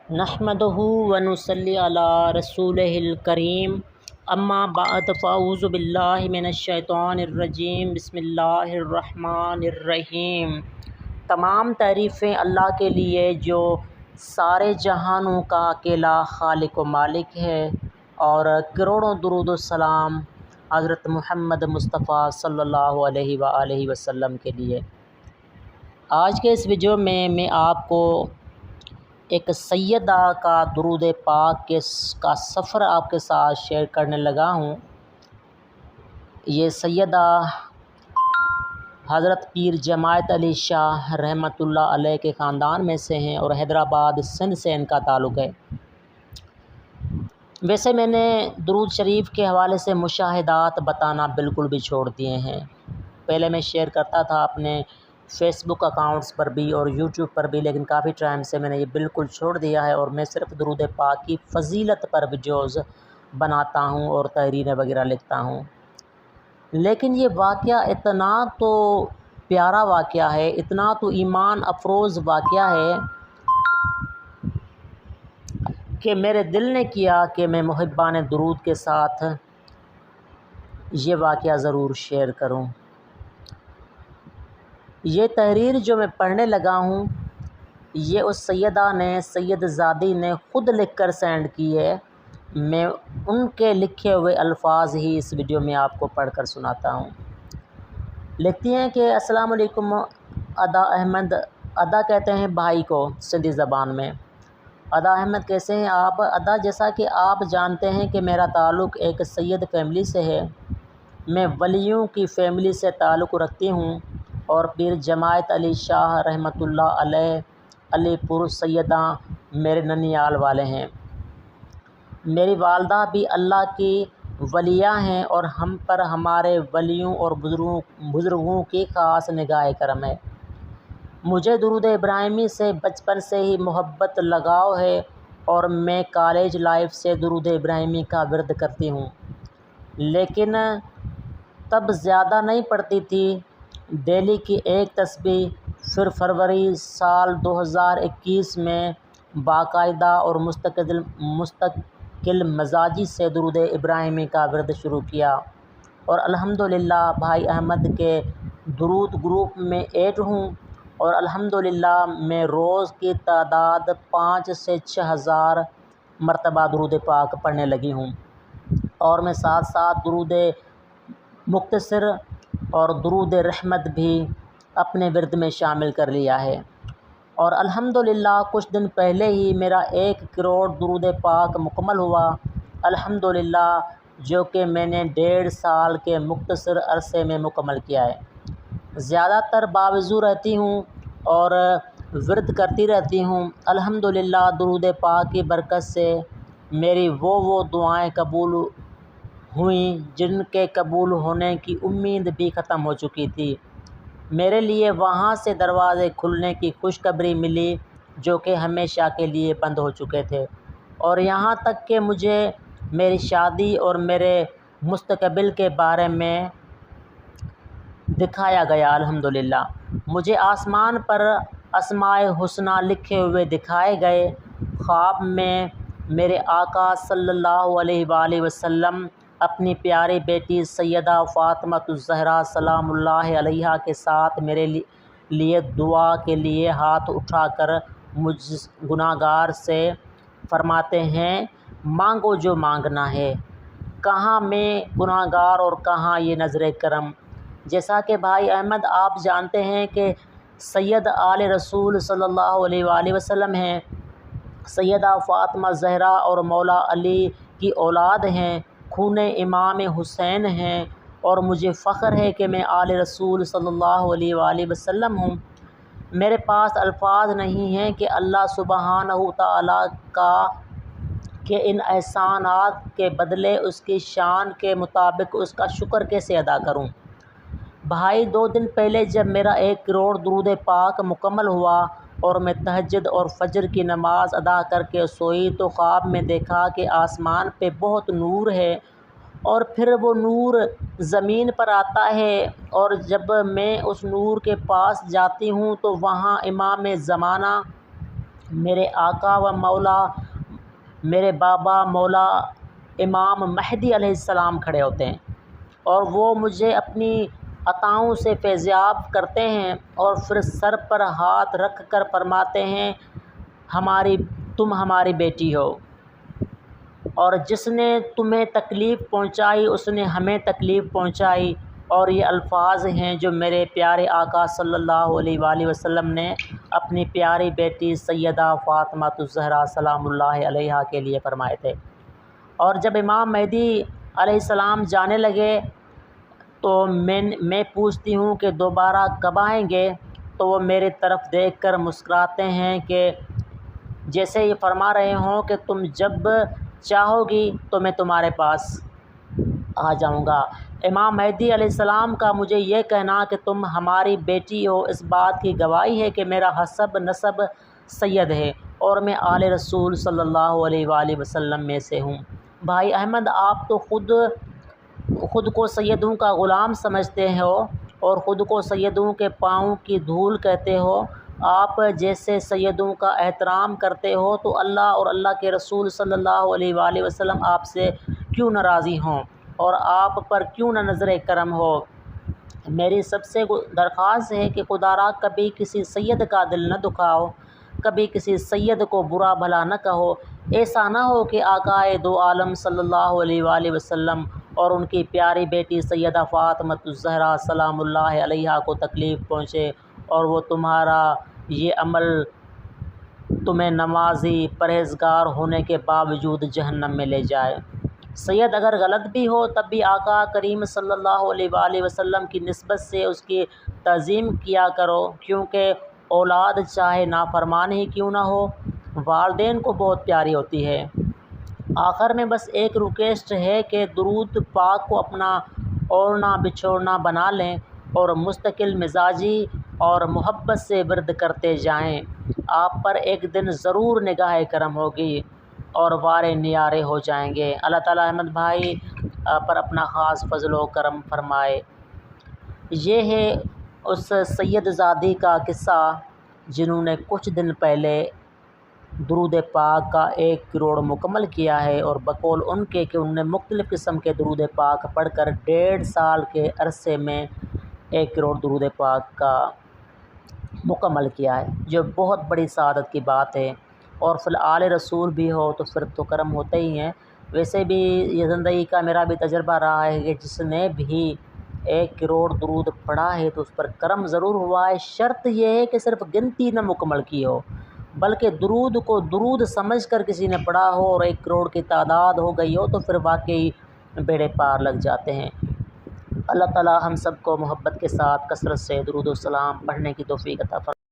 نحمدہ و نصلی علی رسولہ الکریم اما بعد فاعوذ باللہ من الشیطان الرجیم بسم اللہ الرحمن الرحیم۔ تمام تعریفیں اللہ کے لیے جو سارے جہانوں کا اکیلا خالق و مالک ہے، اور کروڑوں درود و سلام حضرت محمد مصطفیٰ صلی اللہ علیہ وآلہ وسلم کے لیے۔ آج کے اس ویڈیو میں آپ کو ایک سیدہ کا درود پاک کا سفر آپ کے ساتھ شیئر کرنے لگا ہوں۔ یہ سیدہ حضرت پیر جماعت علی شاہ رحمۃ اللہ علیہ کے خاندان میں سے ہیں اور حیدرآباد سندھ سے ان کا تعلق ہے۔ ویسے میں نے درود شریف کے حوالے سے مشاہدات بتانا بالکل بھی چھوڑ دیے ہیں۔ پہلے میں شیئر کرتا تھا اپنے فیس بک اکاؤنٹس پر بھی اور یوٹیوب پر بھی، لیکن کافی ٹائم سے میں نے یہ بالکل چھوڑ دیا ہے اور میں صرف درود پاک کی فضیلت پر ویڈیوز بناتا ہوں اور تحریریں وغیرہ لکھتا ہوں۔ لیکن یہ واقعہ اتنا تو پیارا واقعہ ہے، اتنا تو ایمان افروز واقعہ ہے کہ میرے دل نے کیا کہ میں محبان درود کے ساتھ یہ واقعہ ضرور شیئر کروں۔ یہ تحریر جو میں پڑھنے لگا ہوں، یہ اس سیدہ نے، سید زادی نے خود لکھ کر سینڈ کی ہے۔ میں ان کے لکھے ہوئے الفاظ ہی اس ویڈیو میں آپ کو پڑھ کر سناتا ہوں۔ لکھتی ہیں کہ السلام علیکم ادا احمد۔ ادا کہتے ہیں بھائی کو سندھی زبان میں۔ ادا احمد کیسے ہیں آپ؟ ادا، جیسا کہ آپ جانتے ہیں کہ میرا تعلق ایک سید فیملی سے ہے۔ میں ولیوں کی فیملی سے تعلق رکھتی ہوں اور پیر جماعت علی شاہ رحمۃ اللہ علیہ علی پور سیدہ میرے ننیال والے ہیں۔ میری والدہ بھی اللہ کی ولیہ ہیں اور ہم پر ہمارے ولیوں اور بزرگوں کی خاص نگاہ کرم ہے۔ مجھے درود ابراہیمی سے بچپن سے ہی محبت لگاؤ ہے اور میں کالج لائف سے درود ابراہیمی کا ورد کرتی ہوں، لیکن تب زیادہ نہیں پڑھتی تھی۔ ڈیلی کی ایک تسبیح، پھر فروری سال 2021 میں باقاعدہ اور مستقل مزاجی سے درود ابراہیمی کا ورد شروع کیا، اور الحمدللہ بھائی احمد کے درود گروپ میں ایڈ ہوں، اور الحمدللہ میں روز کی تعداد 5 سے 6 ہزار مرتبہ درود پاک پڑھنے لگی ہوں، اور میں ساتھ ساتھ درود مختصر اور درود رحمت بھی اپنے ورد میں شامل کر لیا ہے۔ اور الحمدللہ کچھ دن پہلے ہی میرا 1 کروڑ درود پاک مکمل ہوا، الحمدللہ، جو کہ میں نے 1.5 سال کے مختصر عرصے میں مکمل کیا ہے۔ زیادہ تر باوضو رہتی ہوں اور ورد کرتی رہتی ہوں۔ الحمدللہ درود پاک کی برکت سے میری وہ دعائیں قبول ہوئیں جن کے قبول ہونے کی امید بھی ختم ہو چکی تھی۔ میرے لیے وہاں سے دروازے کھلنے کی خوشخبری ملی جو کہ ہمیشہ کے لیے بند ہو چکے تھے، اور یہاں تک کہ مجھے میری شادی اور میرے مستقبل کے بارے میں دکھایا گیا۔ الحمدللہ مجھے آسمان پر اسماء الحسنی لکھے ہوئے دکھائے گئے۔ خواب میں میرے آقا صلی اللہ علیہ وآلہ وسلم اپنی پیاری بیٹی سیدہ فاطمہ الزہرا سلام اللہ علیہا کے ساتھ میرے لیے دعا کے لیے ہاتھ اٹھا کر مجھ گناہگار سے فرماتے ہیں، مانگو جو مانگنا ہے۔ کہاں میں گناہگار اور کہاں یہ نظر کرم۔ جیسا کہ بھائی احمد آپ جانتے ہیں کہ سید آل رسول صلی اللہ علیہ وآلہ وسلم ہیں، سیدہ فاطمہ زہرا اور مولا علی کی اولاد ہیں، خون امام حسین ہیں، اور مجھے فخر ہے کہ میں آل رسول صلی اللہ علیہ وآلہ وسلم ہوں۔ میرے پاس الفاظ نہیں ہیں کہ اللہ سبحانہ تعالیٰ کے ان احسانات کے بدلے اس کی شان کے مطابق اس کا شکر کیسے ادا کروں۔ بھائی 2 دن پہلے جب میرا 1 کروڑ درود پاک مکمل ہوا اور میں تہجد اور فجر کی نماز ادا کر کے سوئی تو خواب میں دیکھا کہ آسمان پہ بہت نور ہے اور پھر وہ نور زمین پر آتا ہے، اور جب میں اس نور کے پاس جاتی ہوں تو وہاں امام زمانہ میرے آقا و مولا میرے بابا مولا امام مہدی علیہ السلام کھڑے ہوتے ہیں اور وہ مجھے اپنی عطاؤں سے فیضیاب کرتے ہیں اور پھر سر پر ہاتھ رکھ کر فرماتے ہیں تم ہماری بیٹی ہو، اور جس نے تمہیں تکلیف پہنچائی اس نے ہمیں تکلیف پہنچائی۔ اور یہ الفاظ ہیں جو میرے پیارے آقا صلی اللہ علیہ وآلہ وسلم نے اپنی پیاری بیٹی سیدہ فاطمہ الزہرا سلام اللہ علیہا کے لیے فرمائے تھے۔ اور جب امام مہدی علیہ السلام جانے لگے تو میں پوچھتی ہوں کہ دوبارہ کب آئیں گے، تو وہ میری طرف دیکھ کر مسکراتے ہیں کہ جیسے یہ فرما رہے ہوں کہ تم جب چاہو گی تو میں تمہارے پاس آ جاؤں گا۔ امام مہدی علیہ السلام کا مجھے یہ کہنا کہ تم ہماری بیٹی ہو اس بات کی گواہی ہے کہ میرا حسب نسب سید ہے اور میں آل رسول صلی اللہ علیہ وآلہ وسلم میں سے ہوں۔ بھائی احمد، آپ تو خود کو سیدوں کا غلام سمجھتے ہو اور خود کو سیدوں کے پاؤں کی دھول کہتے ہو۔ آپ جیسے سیدوں کا احترام کرتے ہو تو اللہ اور اللہ کے رسول صلی اللہ علیہ وآلہ وسلم آپ سے کیوں ناراضی ہوں اور آپ پر کیوں نہ نظر کرم ہو۔ میری سب سے درخواست ہے کہ خدا را کبھی کسی سید کا دل نہ دکھاؤ، کبھی کسی سید کو برا بھلا نہ کہو۔ ایسا نہ ہو کہ آقائے دو عالم صلی اللہ علیہ وآلہ وسلم اور ان کی پیاری بیٹی سیدہ فاطمہ الزہرا سلام اللہ علیہا کو تکلیف پہنچے اور وہ تمہارا یہ عمل تمہیں نمازی پرہیزگار ہونے کے باوجود جہنم میں لے جائے۔ سید اگر غلط بھی ہو تب بھی آقا کریم صلی اللہ علیہ وآلہ وسلم کی نسبت سے اس کی تعظیم کیا کرو، کیونکہ اولاد چاہے نافرمان ہی کیوں نہ ہو والدین کو بہت پیاری ہوتی ہے۔ آخر میں بس ایک ریکویسٹ ہے کہ درود پاک کو اپنا اوڑھنا بچھوڑنا بنا لیں اور مستقل مزاجی اور محبت سے ورد کرتے جائیں۔ آپ پر ایک دن ضرور نگاہ کرم ہوگی اور وارے نیارے ہو جائیں گے۔ اللہ تعالیٰ احمد بھائی پر اپنا خاص فضل و کرم فرمائے۔ یہ ہے اس سید زادی کا قصہ جنہوں نے کچھ دن پہلے درود پاک کا 1 کروڑ مکمل کیا ہے، اور بقول ان کے کہ انہوں نے مختلف قسم کے درود پاک پڑھ کر 1.5 سال کے عرصے میں 1 کروڑ درود پاک کا مکمل کیا ہے، جو بہت بڑی سعادت کی بات ہے۔ اور فی آل رسول بھی ہو تو پھر تو کرم ہوتے ہی ہیں۔ ویسے بھی یہ زندگی کا میرا بھی تجربہ رہا ہے کہ جس نے بھی 1 کروڑ درود پڑھا ہے تو اس پر کرم ضرور ہوا ہے۔ شرط یہ ہے کہ صرف گنتی نہ مکمل کی ہو، بلکہ درود کو درود سمجھ کر کسی نے پڑھا ہو اور 1 کروڑ کی تعداد ہو گئی ہو تو پھر واقعی بیڑے پار لگ جاتے ہیں۔ اللہ تعالی ہم سب کو محبت کے ساتھ کثرت سے درود و سلام پڑھنے کی توفیق عطا فرمائے۔